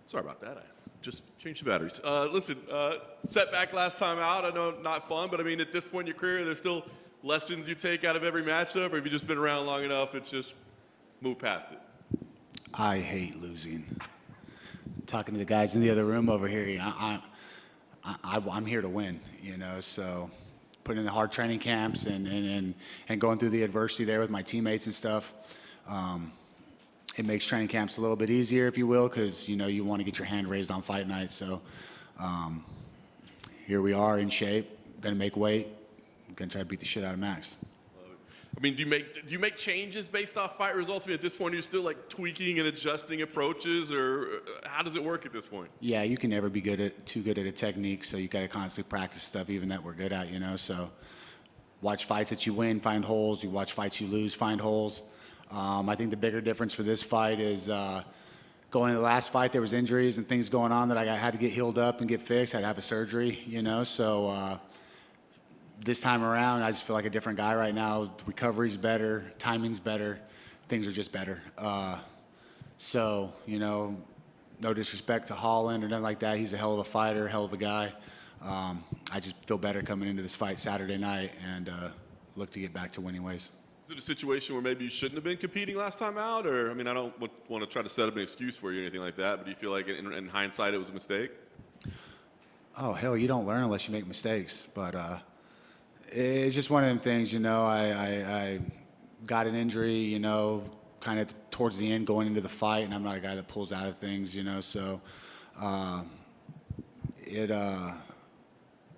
Sorry about that. I just changed the batteries. Listen, setback last time out. I know not fun, but I mean, at this point in your career, there's still lessons you take out of every matchup, or have you just been around long enough, it's just move past it? I hate losing. Talking to the guys in the other room over here, I'm here to win, so putting in the hard training camps and going through the adversity there with my teammates and stuff, it makes training camps a little bit easier, if you will, because, you want to get your hand raised on fight night. So here we are in shape, going to make weight, going to try to beat the shit out of Max. I mean, do you make changes based off fight results? I mean, at this point, are you still like tweaking and adjusting approaches, or how does it work at this point? Yeah, you can never be too good at a technique, so you got to constantly practice stuff, even that we're good at, So watch fights that you win, find holes. You watch fights you lose, find holes. I think the bigger difference for this fight is going into the last fight, there was injuries and things going on that I had to get healed up and get fixed. I had to have a surgery, So this time around, I just feel like a different guy right now. Recovery's better, timing's better, things are just better. So, no disrespect to Holland or nothing like that. He's a hell of a fighter, hell of a guy. I just feel better coming into this fight Saturday night and look to get back to winning ways. Is it a situation where maybe you shouldn't have been competing last time out? Or, I mean, I don't want to try to set up an excuse for you or anything like that, but do you feel like in hindsight it was a mistake? Oh, hell, you don't learn unless you make mistakes. But it's just one of them things, I got an injury, kind of towards the end going into the fight, and I'm not a guy that pulls out of things, so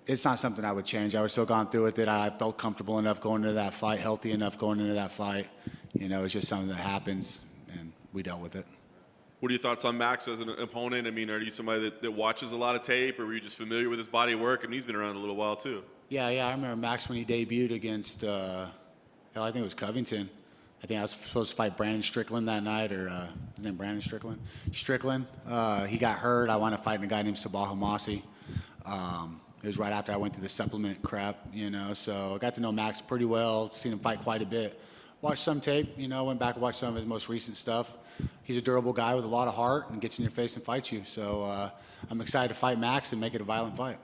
it's not something I would change. I was still gone through with it. I felt comfortable enough going into that fight, healthy enough going into that fight. It's just something that happens, and we dealt with it. What are your thoughts on Max as an opponent? I mean, are you somebody that watches a lot of tape, or were you just familiar with his body of work? I mean, he's been around a little while, too. Yeah, I remember Max when he debuted against, I think it was Covington. I think I was supposed to fight Brandon Strickland that night, or his name Brandon Strickland? Strickland. He got hurt. I wound up fighting a guy named Sabaha Massi. It was right after I went through the supplement crap, so I got to know Max pretty well, seen him fight quite a bit. Watched some tape, went back and watched some of his most recent stuff. He's a durable guy with a lot of heart and gets in your face and fights you. So I'm excited to fight Max and make it a violent fight.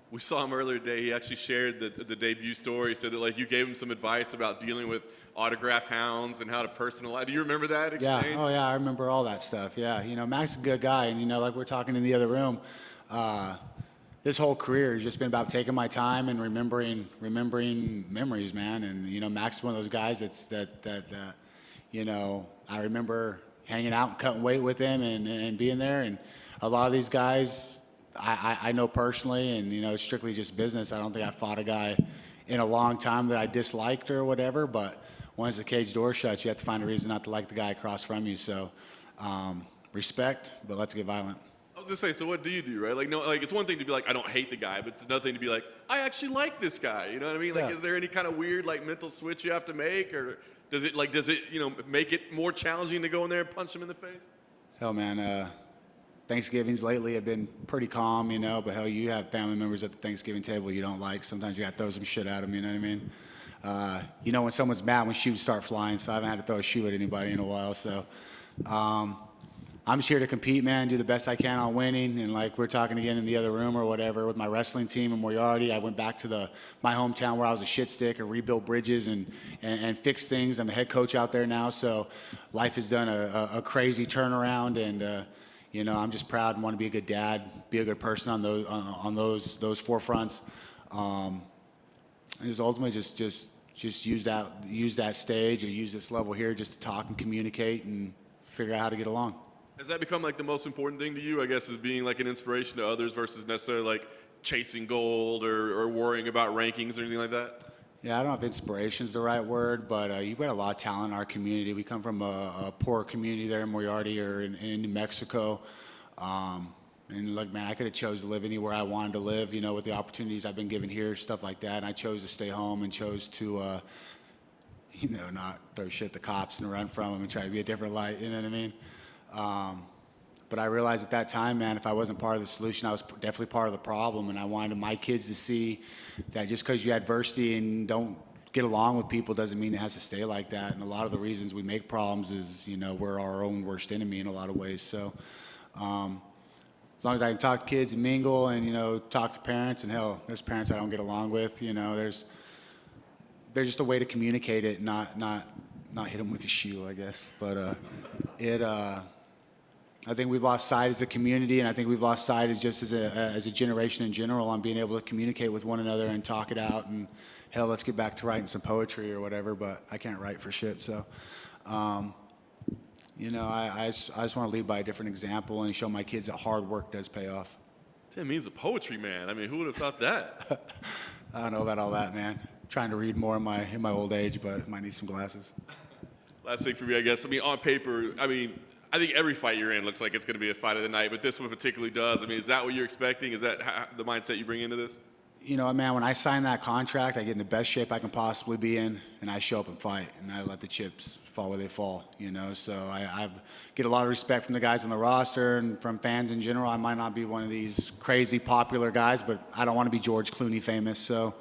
We saw him earlier today. He actually shared the debut story. He said that like you gave him some advice about dealing with autograph hounds and how to personalize. Do you remember that exchange? Yeah. Oh yeah, I remember all that stuff. Yeah. Max is a good guy, and like we're talking in the other room. This whole career has just been about taking my time and remembering memories, man. And Max is one of those guys that I remember hanging out and cutting weight with him and being there. And a lot of these guys I know personally, and it's strictly just business. I don't think I fought a guy in a long time that I disliked or whatever. But once the cage door shuts, you have to find a reason not to like the guy across from you. So respect, but let's get violent. I was just saying, so what do you do, right? Like, no, like it's one thing to be like, I don't hate the guy, but it's another thing to be like, I actually like this guy. You know what I mean? Like, Yeah. Is there any kind of weird like mental switch you have to make, or does it make it more challenging to go in there and punch him in the face? Hell, man. Thanksgivings lately have been pretty calm, but hell, you have family members at the Thanksgiving table you don't like. Sometimes you got to throw some shit at them, you know what I mean? When someone's mad when shoes start flying, so I haven't had to throw a shoe at anybody in a while. So I'm just here to compete, man, do the best I can on winning. And like we're talking again in the other room or whatever with my wrestling team in Moriarty, I went back to my hometown where I was a shit stick and rebuilt bridges and fixed things. I'm a head coach out there now, so life has done a crazy turnaround. And I'm just proud and want to be a good dad, be a good person on those forefronts. And just ultimately just use that stage or use this level here just to talk and communicate and figure out how to get along. Has that become like the most important thing to you, I guess, is being like an inspiration to others versus necessarily like chasing gold or worrying about rankings or anything like that? Yeah, I don't know if inspiration is the right word, but you've got a lot of talent in our community. We come from a poor community there in Moriarty or in New Mexico. And look, man, I could have chose to live anywhere I wanted to live, with the opportunities I've been given here, stuff like that. And I chose to stay home and chose to, not throw shit at the cops and run from them and try to be a different light, you know what I mean? But I realized at that time, man, if I wasn't part of the solution, I was definitely part of the problem. And I wanted my kids to see that just because you have adversity and don't get along with people doesn't mean it has to stay like that. And a lot of the reasons we make problems is, we're our own worst enemy in a lot of ways. So as long as I can talk to kids and mingle and, talk to parents, and hell, there's parents I don't get along with, there's just a way to communicate it, not hit them with a shoe, I guess. But I think we've lost sight as a community, and I think we've lost sight as a generation in general on being able to communicate with one another and talk it out. And hell, let's get back to writing some poetry or whatever. But I can't write for shit, so I just want to lead by a different example and show my kids that hard work does pay off. Tim, he's a poetry man. I mean, who would have thought that? I don't know about all that, man. Trying to read more in my old age, but might need some glasses. Last thing for me, I guess. I mean, on paper, I think every fight you're in looks like it's going to be a fight of the night, but this one particularly does. I mean, is that what you're expecting? Is that the mindset you bring into this? Man, when I sign that contract, I get in the best shape I can possibly be in, and I show up and fight, and I let the chips fall where they fall, So I get a lot of respect from the guys on the roster and from fans in general. I might not be one of these crazy popular guys, but I don't want to be George Clooney famous. So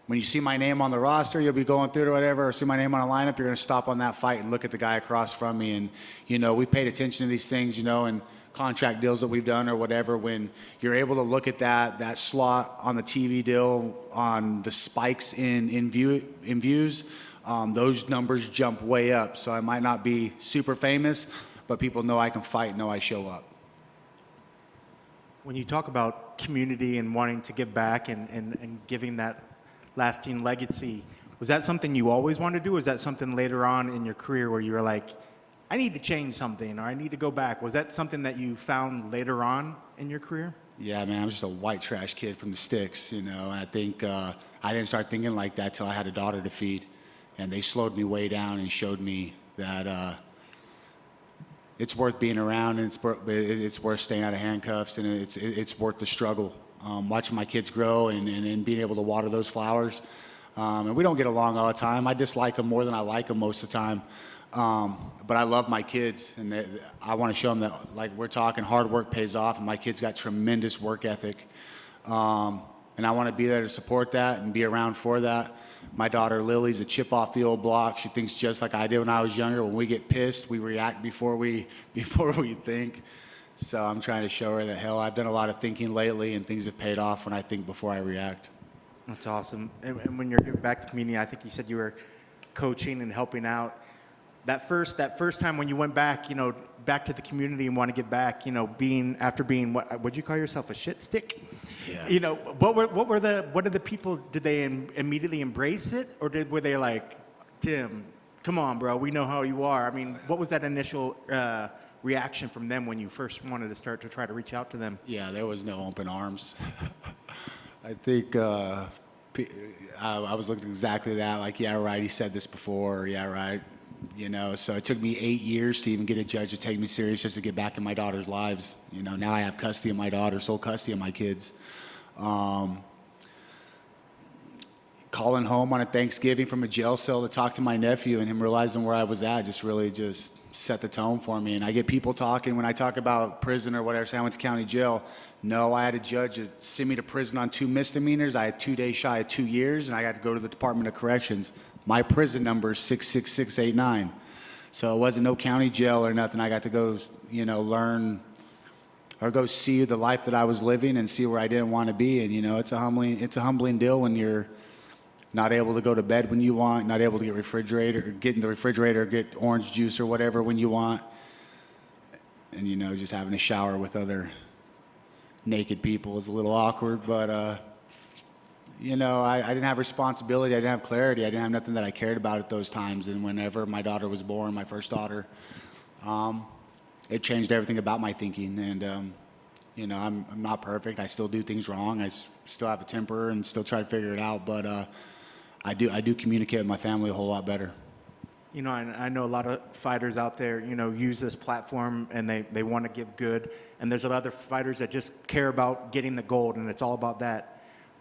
when you see my name on the roster, you'll be going through it or whatever, or see my name on a lineup, you're going to stop on that fight and look at the guy across from me. And, we paid attention to these things, and contract deals that we've done or whatever. When you're able to look at that slot on the TV deal, on the spikes in views, those numbers jump way up. So I might not be super famous, but people know I can fight, know I show up. When you talk about community and wanting to give back and giving that lasting legacy, was that something you always wanted to do? Or was that something later on in your career where you were like, I need to change something, or I need to go back? Was that something that you found later on in your career? Yeah, man, I'm just a white trash kid from the sticks, and I think I didn't start thinking like that till I had a daughter to feed, and they slowed me way down and showed me that it's worth being around, and it's worth staying out of handcuffs, and it's worth the struggle. Watching my kids grow and being able to water those flowers. And we don't get along all the time. I dislike them more than I like them most of the time. But I love my kids, and I want to show them that, like we're talking, hard work pays off, and my kids got tremendous work ethic. And I want to be there to support that and be around for that. My daughter Lily's a chip off the old block. She thinks just like I did when I was younger. When we get pissed, we react before we think. So I'm trying to show her that, hell, I've done a lot of thinking lately, and things have paid off when I think before I react. That's awesome. And when you're giving back to the community, I think you said you were coaching and helping out. That first time when you went back, back to the community and want to give back, after being what would you call yourself, a shit stick? Yeah. What did the people? Did they immediately embrace it, or were they like, Tim, come on, bro, we know how you are? I mean, what was that initial reaction from them when you first wanted to start to try to reach out to them? Yeah, there was no open arms. I think I was looking exactly that, like, yeah, right, he said this before, or, yeah, right. So it took me 8 years to even get a judge to take me serious just to get back in my daughter's lives. Now I have custody of my daughter, sole custody of my kids. Calling home on a Thanksgiving from a jail cell to talk to my nephew and him realizing where I was at just set the tone for me. And I get people talking, when I talk about prison or whatever, say I went to county jail. No, I had a judge that sent me to prison on 2 misdemeanors. I had 2 days shy of 2 years, and I got to go to the Department of Corrections. My prison number is 66689. So it wasn't no county jail or nothing. I got to go, learn or go see the life that I was living and see where I didn't want to be. And, it's a humbling deal when you're not able to go to bed when you want, not able to get in the refrigerator, get orange juice or whatever when you want. And, just having a shower with other naked people is a little awkward, but, I didn't have responsibility. I didn't have clarity. I didn't have nothing that I cared about at those times. And whenever my daughter was born, my first daughter, it changed everything about my thinking. And, I'm not perfect. I still do things wrong. I still have a temper and still try to figure it out. But I do communicate with my family a whole lot better. I know a lot of fighters out there, use this platform and they want to give good. And there's other fighters that just care about getting the gold, and it's all about that.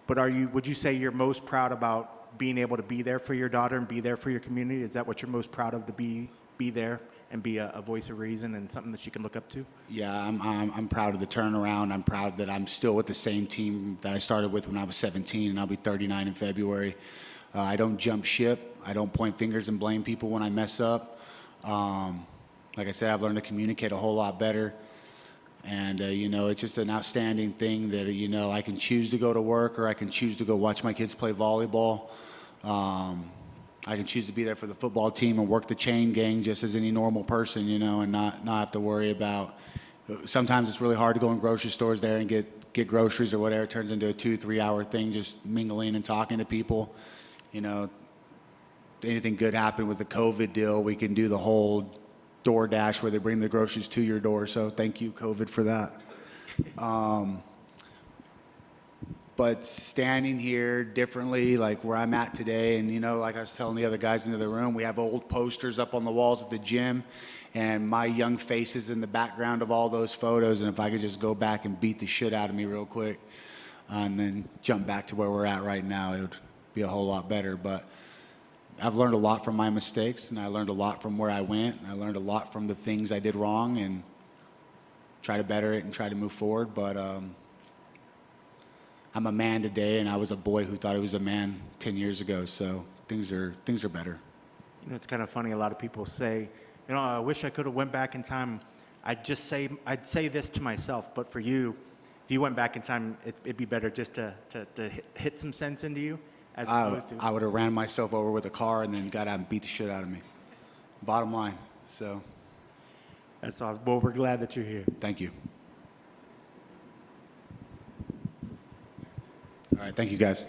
But would you say you're most proud about being able to be there for your daughter and be there for your community? Is that what you're most proud of, to be there and be a voice of reason and something that she can look up to? Yeah, I'm proud of the turnaround. I'm proud that I'm still with the same team that I started with when I was 17, and I'll be 39 in February. I don't jump ship. I don't point fingers and blame people when I mess up. Like I said, I've learned to communicate a whole lot better. And, you know, it's just an outstanding thing that, you know, I can choose to go to work or I can choose to go watch my kids play volleyball. I can choose to be there for the football team and work the chain gang just as any normal person, you know, and not have to worry about. Sometimes it's really hard to go in grocery stores there and get groceries or whatever. It turns into a 2-3 hour thing just mingling and talking to people. You know, anything good happen with the COVID deal, we can do the whole DoorDash where they bring the groceries to your door. So thank you, COVID, for that. But standing here differently, like where I'm at today, and, you know, like I was telling the other guys in the other room, we have old posters up on the walls at the gym, and my young face is in the background of all those photos. And if I could just go back and beat the shit out of me real quick and then jump back to where we're at right now, it would be a whole lot better. But I've learned a lot from my mistakes, and I learned a lot from where I went, and I learned a lot from the things I did wrong, and try to better it and try to move forward. But I'm a man today, and I was a boy who thought he was a man 10 years ago. So things are better. You know, it's kind of funny. A lot of people say, you know, I wish I could have went back in time. I'd say this to myself, but for you, if you went back in time, it'd be better just to hit some sense into you as opposed to. I would have ran myself over with a car and then got out and beat the shit out of me. Bottom line. So. That's all. Well, we're glad that you're here. Thank you. All right. Thank you, guys.